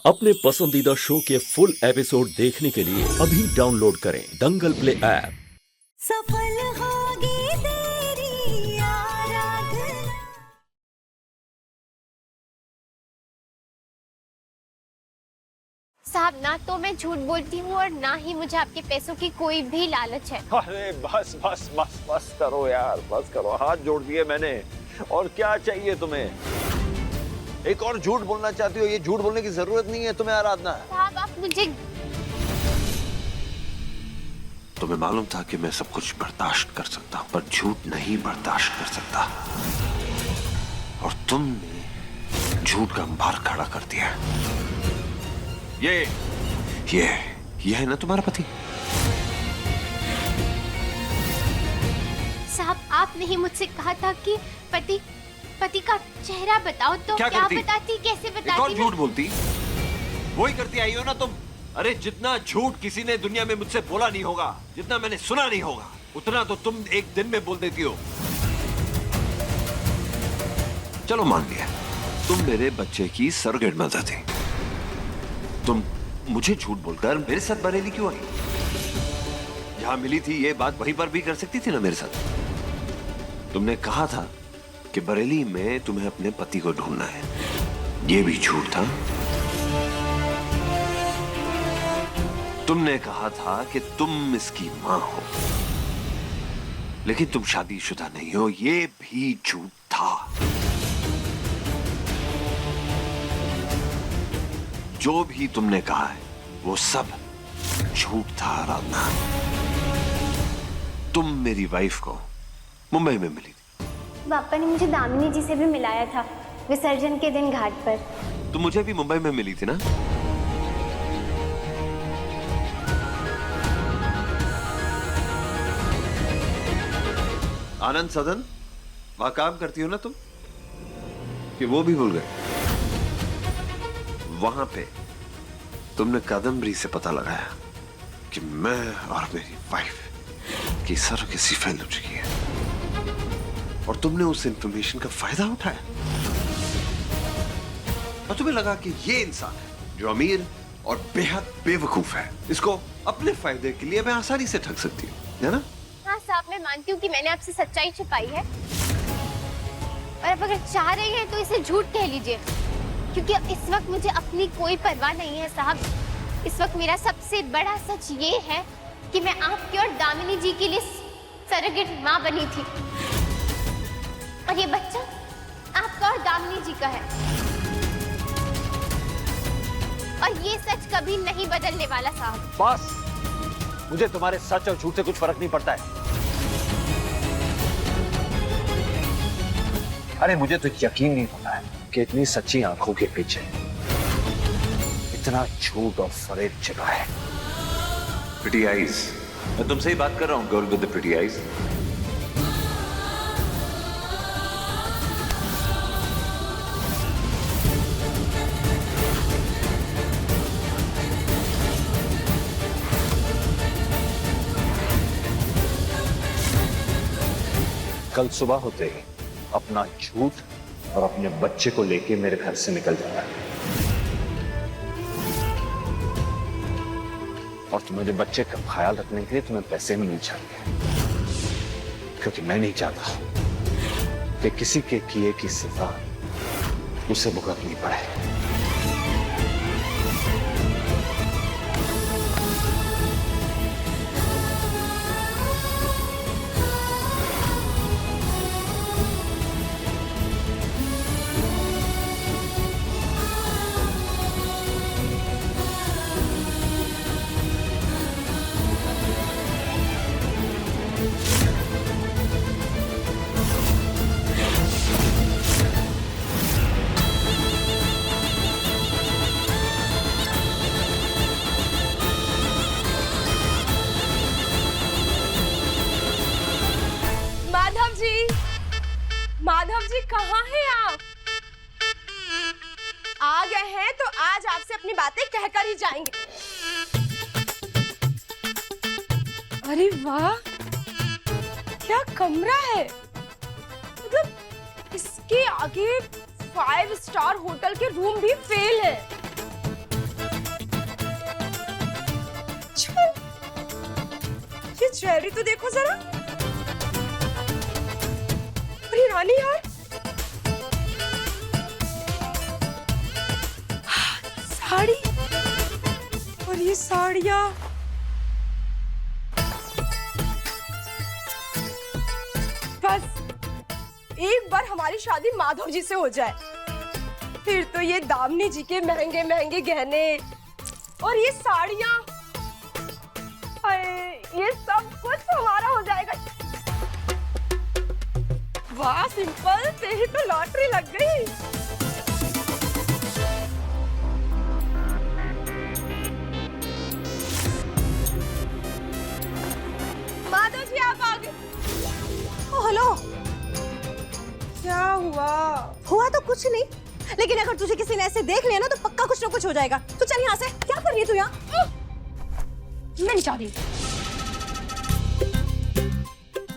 अपने पसंदीदा शो के फुल एपिसोड देखने के लिए अभी डाउनलोड करें दंगल प्ले ऐप। सफल होगी तेरी आराधना। साहब, ना तो मैं झूठ बोलती हूँ और ना ही मुझे आपके पैसों की कोई भी लालच है। अरे बस बस बस बस करो यार, बस करो। हाथ जोड़ दिए मैंने, और क्या चाहिए तुम्हें? एक और झूठ बोलना चाहती हो? ये झूठ बोलने की जरूरत नहीं है तुम्हें आराधना। साहब, आप मुझे तुम्हें मालूम था कि मैं सब कुछ बर्दाश्त कर सकता हूं, पर झूठ नहीं बर्दाश्त कर सकता। और तुमने झूठ का अंबार खड़ा कर दिया। ये है ना तुम्हारा पति? साहब, आपने ही मुझसे कहा था कि पति का चेहरा बताओ, तो क्या बताती, कैसे बताती? एक और झूठ बोलती, वही करती आई हो ना तुम। अरे जितना झूठ किसी ने दुनिया में मुझसे बोला नहीं होगा, जितना मैंने सुना नहीं होगा, उतना तो तुम एक दिन में बोल देती हो। चलो मान लिया, तुम मेरे बच्चे की सरोगेट मदर थी। तुम मुझे झूठ बोलकर मेरे साथ बरेली क्यों आई? जहां मिली थी ये बात वहीं पर भी कर सकती थी ना मेरे साथ। तुमने कहा था कि बरेली में तुम्हें अपने पति को ढूंढना है, ये भी झूठ था। तुमने कहा था कि तुम इसकी मां हो, लेकिन तुम शादीशुदा नहीं हो, ये भी झूठ था। जो भी तुमने कहा है वो सब झूठ था आराधना। तुम मेरी वाइफ को मुंबई में मिली थी। पापा ने मुझे दामिनी जी से भी मिलाया था विसर्जन के दिन घाट पर। तुम मुझे भी मुंबई में मिली थी ना? आनंद सदन वहां काम करती हो ना तुम, कि वो भी भूल गए? वहां पे तुमने कादम्बरी से पता लगाया कि मैं और मेरी वाइफ की सरोगेसी फेल हो चुकी है, और तुमने उस इंफॉर्मेशन का फायदा उठाया। और तुम्हें लगा कि ये इंसान है जो अमीर और बेहद बेवकूफ है, इसको अपने फायदे के लिए मैं आसानी से ठग सकती हूँ, है ना? हाँ साहब, मैं मानती हूँ कि मैंने आपसे सच्चाई छिपाई है, और अब अगर चाह रही हैं तो इसे झूठ कह लीजिए, क्योंकि इस वक्त मुझे अपनी कोई परवाह नहीं है साहब। इस वक्त मेरा सबसे बड़ा सच ये है कि मैं आपकी और दामिनी जी के लिए सरोगेट माँ बनी थी, और ये बच्चा आपका और दामिनी जी का है, और ये सच कभी नहीं बदलने वाला साहब। बस, मुझे तुम्हारे सच और झूठ से कुछ फर्क नहीं पड़ता है। अरे मुझे तो यकीन नहीं होता है कि इतनी सच्ची आंखों के पीछे इतना झूठ और फरेब छिपा है। प्रिटी आईज, मैं तुमसे ही बात कर रहा हूँ, girl with the pretty eyes. कल सुबह होते ही अपना झूठ और अपने बच्चे को लेके मेरे घर से निकल जाना है, और तुम्हारे बच्चे का ख्याल रखने के लिए तुम्हें पैसे मिलने चाहिए, क्योंकि मैं नहीं चाहता कि किसी के किए की सजा उसे भुगतनी पड़े। माधव जी, कहाँ हैं आप? आ गए हैं तो आज आपसे अपनी बातें कहकर ही जाएंगे। अरे वाह, क्या कमरा है! मतलब इसके आगे 5 स्टार होटल के रूम भी फेल है। ज्वेलरी तो देखो जरा। अरे रानी यार, साड़ी, और ये साड़ियाँ, बस एक बार हमारी शादी माधव जी से हो जाए, फिर तो ये दामनी जी के महंगे महंगे गहने और ये साड़ियाँ, ये सब कुछ हमारा हो जाएगा। वाह सिंपल, तेरी तो लॉटरी लग गई। माधव जी आप आ गए। ओ हेलो। क्या हुआ? हुआ तो कुछ नहीं, लेकिन अगर तुझे किसी ने ऐसे देख लिया ना तो पक्का कुछ ना कुछ हो जाएगा। तू चल यहाँ से। क्या कर रही है तू यहाँ? मैं नहीं चाह रही।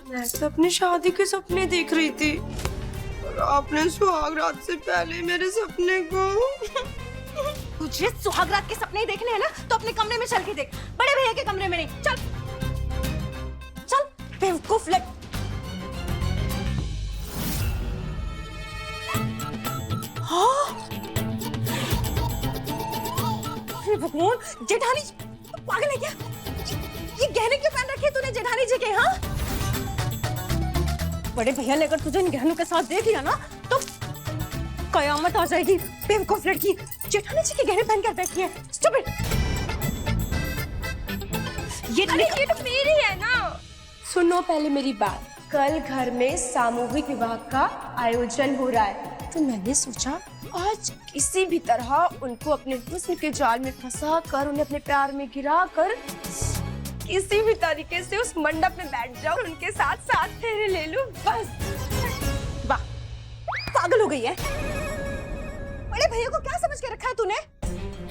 मैं तो अपनी शादी के सपने देख रही थी और आपने सुहाग रात से पहले मेरे सपने को। तुझे सुहागरात के सपने ही देखने हैं ना तो अपने कमरे में चल के देख, बड़े भैया के कमरे में नहीं। चल चल बेवकूफ लग। भगवान, जेठानी पागल है क्या? ये गहने क्यों पहन रखे तूने जेठानी जी के? हाँ, बड़े भैया ने अगर तुझे इन गहनों के साथ देख लिया ना तो कयामत आ जाएगी। बेवकूफ लड़की, जेठानी जी के गहने पहन कर बैठी है। स्टूपिड। ये तो मेरी है ना। सुनो पहले मेरी बात। कल घर में सामूहिक विवाह का आयोजन हो रहा है, तो मैंने सोचा आज किसी भी तरह उनको अपने हुस्न के जाल में फंसा कर, उन्हें अपने प्यार में गिरा कर किसी भी तरीके से उस मंडप में बैठ जाऊं, उनके साथ साथ फेरे ले लूं, बस। वाह, पागल हो गई है। बड़े भैया को क्या समझ के रखा है तूने?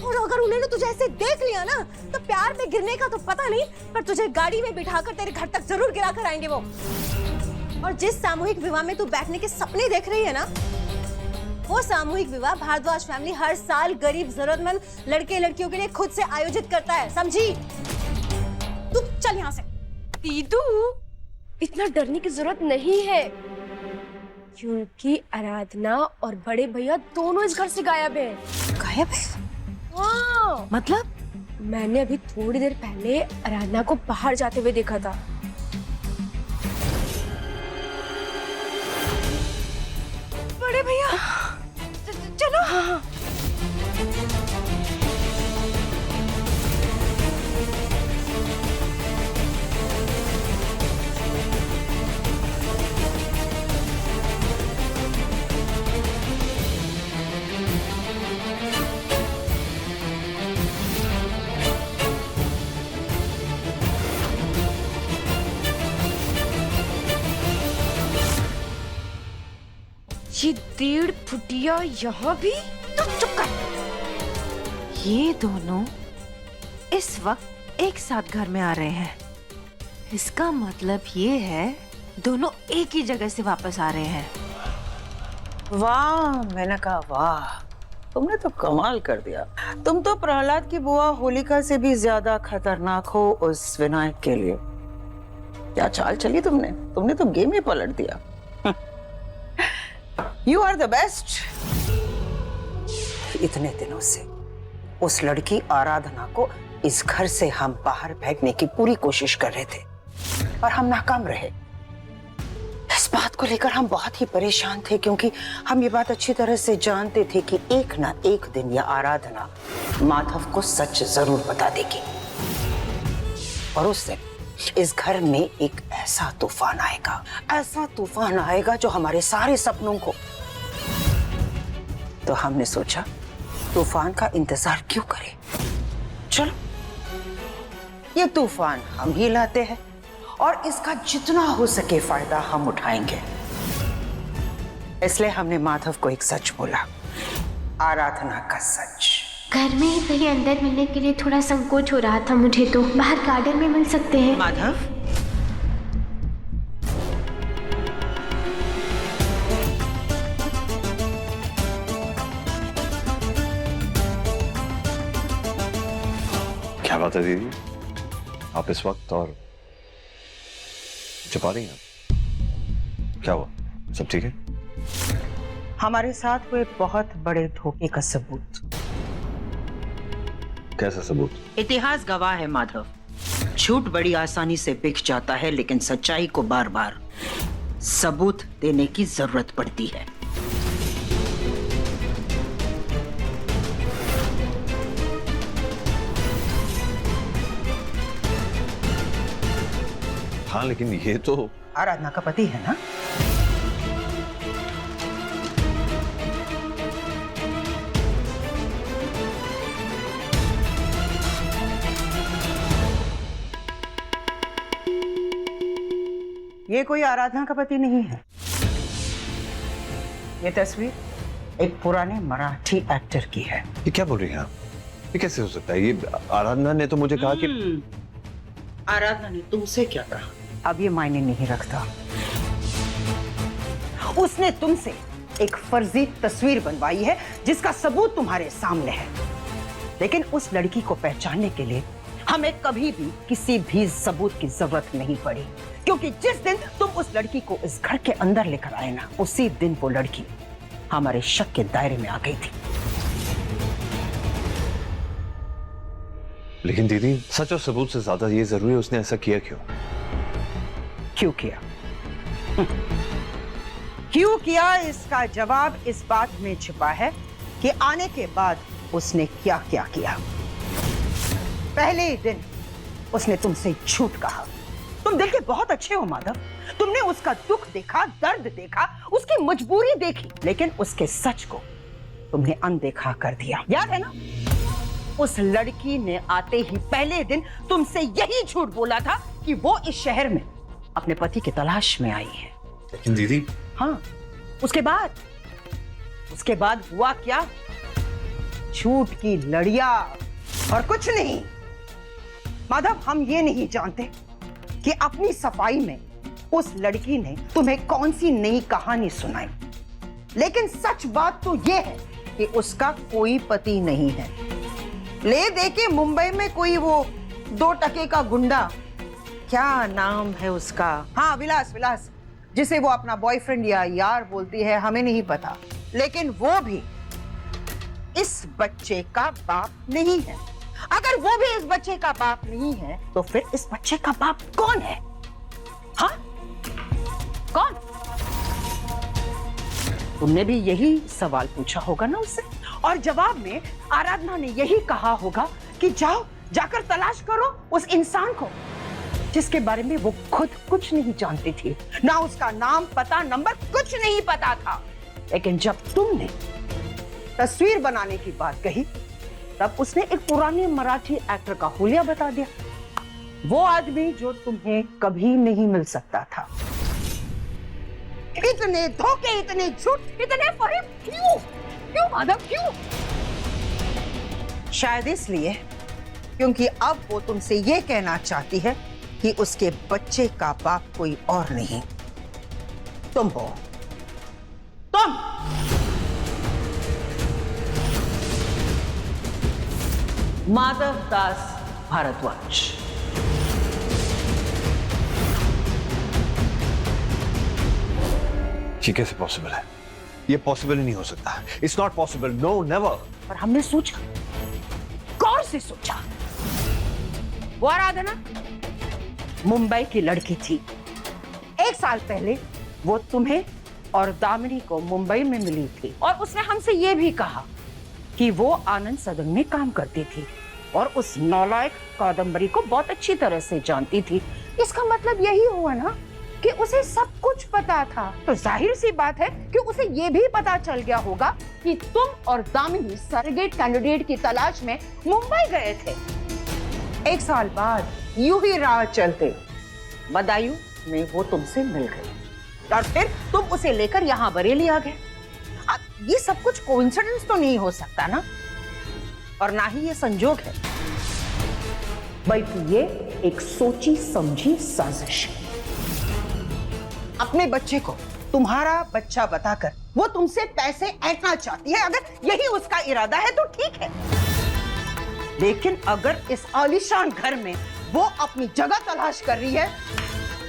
और अगर उन्होंने तुझे ऐसे देख लिया ना तो प्यार में गिरने का तो पता नहीं, पर तुझे गाड़ी में बिठाकर तेरे घर तक जरूर गिरा कर आएंगे वो। और जिस सामूहिक विवाह में तू बैठने के सपने देख रही है ना, वो सामूहिक विवाह भारद्वाज फैमिली हर साल गरीब जरूरतमंद लड़के लड़कियों के लिए खुद से आयोजित करता है, समझी? तू चल यहाँ से। दीदू, इतना डरने की जरूरत नहीं है, क्योंकि आराधना और बड़े भैया दोनों इस घर से गायब है। गायब है? हाँ, मतलब? मैंने अभी थोड़ी देर पहले आराधना को बाहर जाते हुए देखा था। बड़े भैया, चलो। हाँ। ये 1.5 फुटिया यहाँ भी? तुम चुप कर। ये दोनों इस वक्त एक साथ घर में आ रहे हैं। इसका मतलब ये है दोनों एक ही जगह से वापस आ रहे हैं। वाह, मैंने कहा वाह, तुमने तो कमाल कर दिया। तुम तो प्रहलाद की बुआ होलिका से भी ज्यादा खतरनाक हो उस विनायक के लिए। क्या चाल चली तुमने तो गेम ही पलट दिया। You are the best। इतने दिनों से उस लड़की आराधना को इस घर से हम बाहर फेंकने की पूरी कोशिश कर रहे थे और हम नाकाम रहे। इस बात को लेकर हम बहुत ही परेशान थे, क्योंकि हम ये बात अच्छी तरह से जानते थे कि एक ना एक दिन यह आराधना माधव को सच जरूर बता देगी और उस दिन इस घर में एक ऐसा तूफान आएगा जो हमारे सारे सपनों को। तो हमने सोचा तूफान का इंतजार क्यों करें, चलो ये तूफान हम ही लाते हैं और इसका जितना हो सके फायदा हम उठाएंगे। इसलिए हमने माधव को एक सच बोला, आराधना का सच। घर में ही कहीं अंदर मिलने के लिए थोड़ा संकोच हो रहा था मुझे, तो बाहर गार्डन में मिल सकते हैं। माधव, क्या बात है दीदी, आप इस वक्त और छुपा रही हैं? क्या हुआ? सब ठीक है? हमारे साथ हुए बहुत बड़े धोखे का सबूत। कैसा सबूत? इतिहास गवाह है माधव, झूठ बड़ी आसानी से बिक जाता है, लेकिन सच्चाई को बार बार सबूत देने की जरूरत पड़ती है। हाँ, लेकिन ये तो आराधना का पति है ना? ये कोई आराधना का पति नहीं है। ये तस्वीर एक पुराने मराठी एक्टर की है। ये क्या बोल रही हैं आप? ये कैसे हो सकता है? ये आराधना ने तो मुझे कहा कि आराधना ने तुमसे क्या कहा अब ये मायने नहीं रखता। उसने तुमसे एक फर्जी तस्वीर बनवाई है जिसका सबूत तुम्हारे सामने है, लेकिन उस लड़की को पहचानने के लिए हमें कभी भी किसी भी सबूत की जरूरत नहीं पड़ी, क्योंकि जिस दिन तुम उस लड़की को इस घर के अंदर लेकर आए ना, उसी दिन वो लड़की हमारे शक के दायरे में आ गई थी। लेकिन दीदी, सच और सबूत से ज्यादा ये जरूरी है उसने ऐसा किया क्यों? क्यों किया? क्यों किया इसका जवाब इस बात में छिपा है कि आने के बाद उसने क्या क्या किया। पहले ही दिन उसने तुमसे झूठ कहा। तुम दिल के बहुत अच्छे हो माधव, तुमने उसका दुख देखा, दर्द देखा, उसकी मजबूरी देखी, लेकिन उसके सच को तुमने अनदेखा कर दिया। याद है ना, उस लड़की ने आते ही पहले दिन तुमसे यही झूठ बोला था कि वो इस शहर में अपने पति की तलाश में आई है। लेकिन दीदी, हाँ, उसके बाद हुआ क्या? झूठ की लड़ियां और कुछ नहीं। माधव, हम ये नहीं जानते कि अपनी सफाई में उस लड़की ने तुम्हें कौन सी नई कहानी सुनाई, लेकिन सच बात तो ये है कि उसका कोई पति नहीं है। ले दे के मुंबई में कोई वो 2 टके का गुंडा, क्या नाम है उसका, हाँ विलास, जिसे वो अपना बॉयफ्रेंड या यार बोलती है, हमें नहीं पता, लेकिन वो भी इस बच्चे का बाप नहीं है। अगर वो भी इस बच्चे का बाप नहीं है तो फिर इस बच्चे का बाप कौन है? हाँ, कौन? तुमने भी यही सवाल पूछा होगा ना उससे, और जवाब में आराधना ने यही कहा होगा कि जाकर तलाश करो उस इंसान को जिसके बारे में वो खुद कुछ नहीं जानती थी, ना उसका नाम, पता, नंबर कुछ नहीं पता था। लेकिन जब तुमने तस्वीर बनाने की बात कही, तब उसने एक पुराने मराठी एक्टर का हुलिया बता दिया, वो आदमी जो तुम्हें कभी नहीं मिल सकता था। इतने धोखे, इतने झूठ, इतने फरेब क्यों माधव, क्यों? शायद इसलिए क्योंकि अब वो तुमसे ये कहना चाहती है कि उसके बच्चे का बाप कोई और नहीं, तुम हो। तुम माधव दास भारद्वाज। ये कैसे पॉसिबल है? ये पॉसिबल ही नहीं हो सकता। It's not possible, no, never. पर हमने सोचा, गौर से सोचा, वो आराधना मुंबई की लड़की थी। 1 साल पहले वो तुम्हें और दामिनी को मुंबई में मिली थी, और उसने हमसे ये भी कहा कि वो आनंद सदन में काम करती थी और उस नालायक कादम्बरी को बहुत अच्छी तरह से जानती थी। इसका मतलब यही हुआ ना कि उसे सब कुछ पता था। तो जाहिर सी बात है कि उसे ये भी पता चल गया होगा कि तुम और दामिनी सरोगेट कैंडिडेट की तलाश में मुंबई गए थे। 1 साल बाद यूं ही राह चलते बदायूं में वो तुमसे मिल गई और फिर तुम उसे लेकर यहाँ बरेली आ गए। अब ये सब कुछ कोइंसिडेंस तो नहीं हो सकता ना, और ना ही ये संजोग है, बल्कि ये एक सोची समझी साजिश है। अपने बच्चे को तुम्हारा बच्चा बताकर वो तुमसे पैसे ऐंठना चाहती है। अगर यही उसका इरादा है तो ठीक है, लेकिन अगर इस आलीशान घर में वो अपनी जगह तलाश कर रही है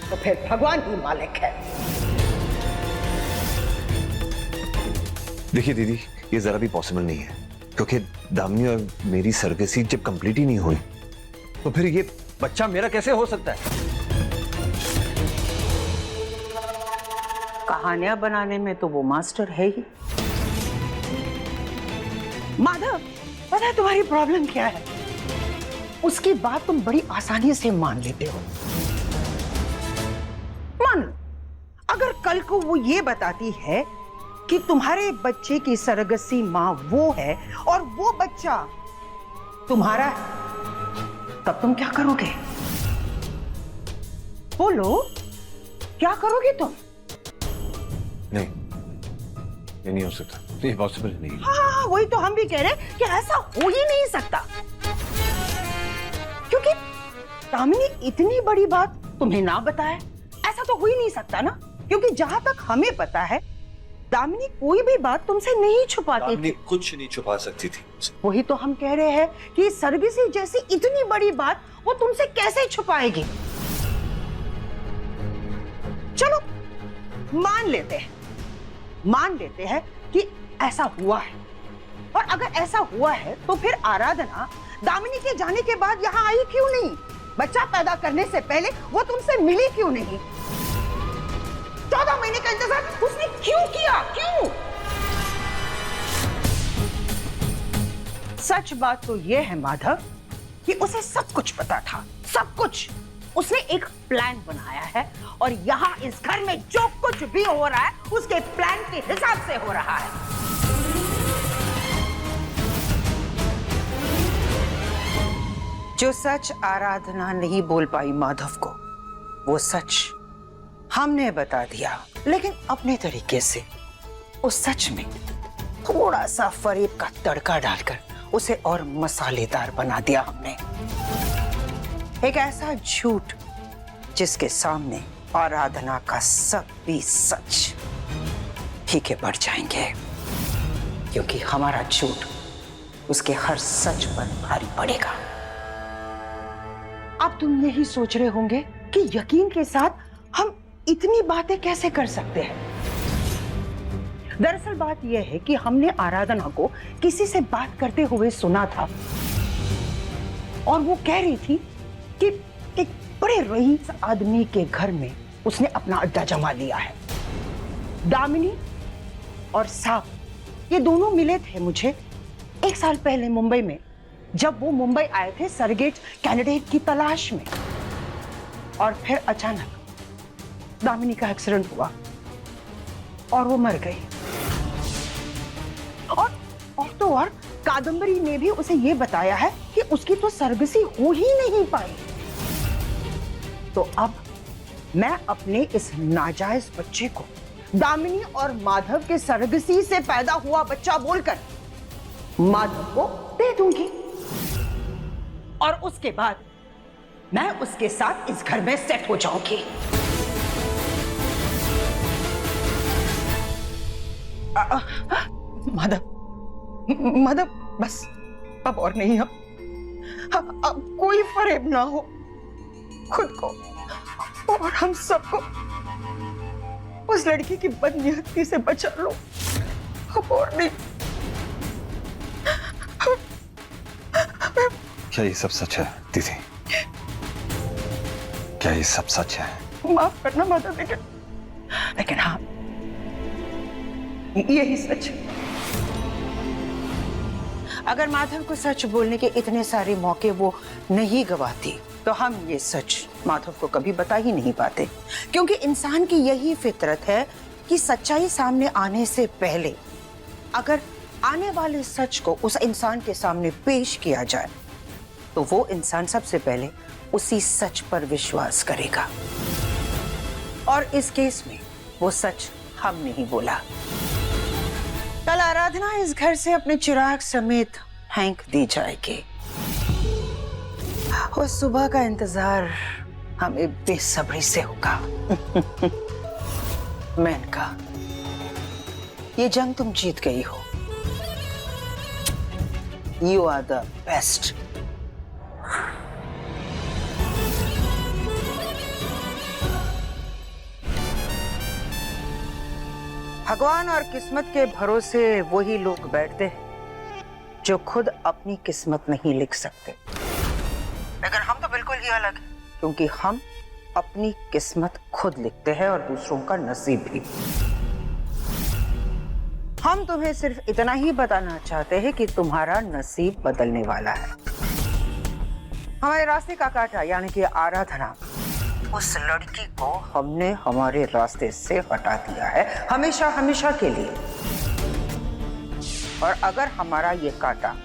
तो फिर भगवान ही मालिक है। देखिए दीदी, ये जरा भी पॉसिबल नहीं है, क्योंकि दामिनी और मेरी सरगसी जब कंप्लीट ही नहीं हुई तो फिर ये बच्चा मेरा कैसे हो सकता है? कहानियां बनाने में तो वो मास्टर है ही। माधव, पता है तुम्हारी प्रॉब्लम क्या है? उसकी बात तुम बड़ी आसानी से मान लेते हो। मान लो, अगर कल को वो ये बताती है कि तुम्हारे बच्चे की सरगसी मां वो है और वो बच्चा तुम्हारा है, तब तुम क्या करोगे? बोलो, क्या करोगे तुम? नहीं, ये नहीं हो सकता, ये पॉसिबल नहीं है। हाँ, वही तो हम भी कह रहे हैं कि ऐसा हो ही नहीं सकता, क्योंकि दामिनी इतनी बड़ी बात तुम्हें ना बताए, ऐसा तो हो ही नहीं सकता ना। क्योंकि जहां तक हमें पता है, दामिनी कोई भी बात तुमसे नहीं छुपाती थी। कुछ नहीं छुपा सकती थी। वही तो हम कह रहे हैं कि सरगसी जैसी इतनी बड़ी बात वो तुमसे कैसे छुपाएगी। चलो मान लेते हैं कि ऐसा हुआ है, और अगर ऐसा हुआ है तो फिर आराधना दामिनी के जाने के बाद यहाँ आई क्यों नहीं? बच्चा पैदा करने से पहले वो तुमसे मिली क्यों नहीं? 14 महीने का इंतजार उसने क्यों किया? क्यों? सच बात तो यह है माधव कि उसे सब कुछ पता था, सब कुछ। उसने एक प्लान बनाया है और यहाँ इस घर में जो कुछ भी हो रहा है उसके प्लान के हिसाब से हो रहा है। जो सच आराधना नहीं बोल पाई माधव को, वो सच हमने बता दिया, लेकिन अपने तरीके से। उस सच में थोड़ा सा फरेब का तड़का डालकर उसे और मसालेदार बना दिया हमने। एक ऐसा झूठ जिसके सामने आराधना का सब भी सच फीके पड़ जाएंगे, क्योंकि हमारा झूठ उसके हर सच पर भारी पड़ेगा। अब तुम यही सोच रहे होंगे कि यकीन के साथ हम इतनी बातें कैसे कर सकते हैं। दरअसल बात यह है कि हमने आराधना को किसी से बात करते हुए सुना था, और वो कह रही थी कि एक बड़े रईस आदमी के घर में उसने अपना अड्डा जमा लिया है। दामिनी और साहब ये दोनों मिले थे मुझे 1 साल पहले मुंबई में, जब वो मुंबई आए थे सरगेट कैंडिडेट की तलाश में। और फिर अचानक दामिनी का एक्सीडेंट हुआ और वो मर गई। और कादम्बरी ने भी उसे ये बताया है कि उसकी तो सरगसी हो ही नहीं पाई। तो अब मैं अपने इस नाजायज बच्चे को दामिनी और माधव के सरगसी से पैदा हुआ बच्चा बोलकर माधव को दे दूंगी, और उसके बाद मैं उसके साथ इस घर में सेट हो जाऊंगी। माधव बस, अब और नहीं। अब कोई फरेब ना हो। खुद को और हम सबको उस लड़की की बदनियती से बचा लो। अब और नहीं। क्या ये सब सच है दीदी? क्या ये सब सच है? माफ करना माधव, लेकिन हाँ, यही सच है। अगर माधव को सच बोलने के इतने सारे मौके वो नहीं गवाती, तो हम ये सच माधव को कभी बता ही नहीं पाते। क्योंकि इंसान की यही फितरत है कि सच्चाई सामने आने से पहले अगर आने वाले सच को उस इंसान के सामने पेश किया जाए, तो वो इंसान सबसे पहले उसी सच पर विश्वास करेगा। और इस केस में वो सच हमने ही बोला। कल आराधना इस घर से अपने चिराग समेत फेंक दी जाएगी। और सुबह का इंतजार हमें बेसब्री से होगा। मेनका, ये जंग तुम जीत गई हो। You are the best. भगवान और किस्मत के भरोसे वही लोग बैठते हैं जो खुद अपनी किस्मत नहीं लिख सकते। लेकिन हम तो बिल्कुल ही अलग हैं, क्योंकि हम अपनी किस्मत खुद लिखते हैं और दूसरों का नसीब भी। हम तुम्हें सिर्फ इतना ही बताना चाहते हैं कि तुम्हारा नसीब बदलने वाला है। हमारे रास्ते का कांटा यानी कि आराधना, उस लड़की को हमने हमारे रास्ते से हटा दिया है, हमेशा हमेशा के लिए। और अगर हमारा ये कांटा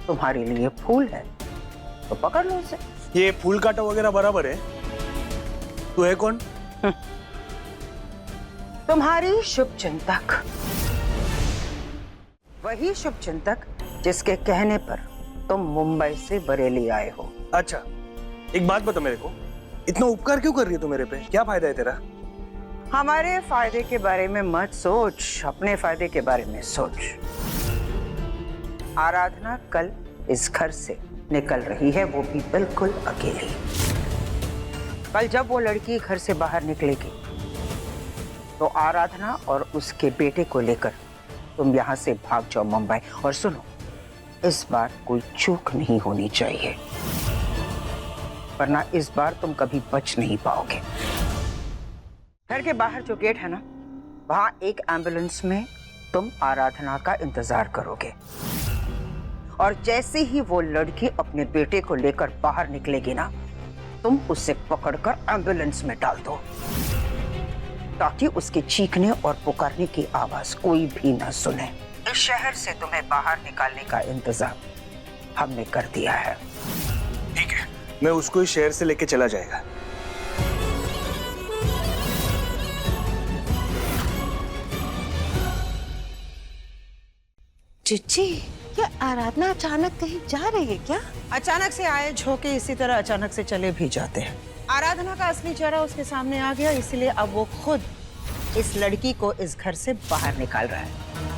तुम्हारे लिए फूल है तो पकड़ लो उसे। ये फूल कांटा वगैरह बराबर है। तू है कौन? तुम्हारी शुभ चिंतक, वही शुभ चिंतक जिसके कहने पर तुम मुंबई से बरेली आए हो। अच्छा, एक बात बता मेरे को, इतना उपकार क्यों कर रही है तू मेरे पे? क्या फायदा है तेरा? हमारे फायदे के बारे में मत सोच, अपने फायदे के बारे में सोच। आराधना कल इस घर से निकल रही है, वो भी बिल्कुल अकेली। कल जब वो लड़की घर से बाहर निकलेगी तो आराधना और उसके बेटे को लेकर तुम यहाँ से भाग जाओ मुंबई। और सुनो, इस बार कोई चूक नहीं होनी चाहिए, वरना इस बार तुम कभी बच नहीं पाओगे। घर के बाहर जो गेट है ना, वहां एक एम्बुलेंस में तुम आराधना का इंतजार करोगे। और जैसे ही वो लड़की अपने बेटे को लेकर बाहर निकलेगी ना, तुम उसे पकड़कर एम्बुलेंस में डाल दो, ताकि उसके चीखने और पुकारने की आवाज कोई भी न सुने। इस शहर से तुम्हें बाहर निकालने का इंतजाम हमने कर दिया है। ठीक है, मैं उसको इस शहर से लेके चला जाएगा। चिच्ची, क्या आराधना अचानक कहीं जा रही है क्या? अचानक से आए झोंके इसी तरह अचानक से चले भी जाते हैं। आराधना का असली चेहरा उसके सामने आ गया, इसलिए अब वो खुद इस लड़की को इस घर से बाहर निकाल रहा है।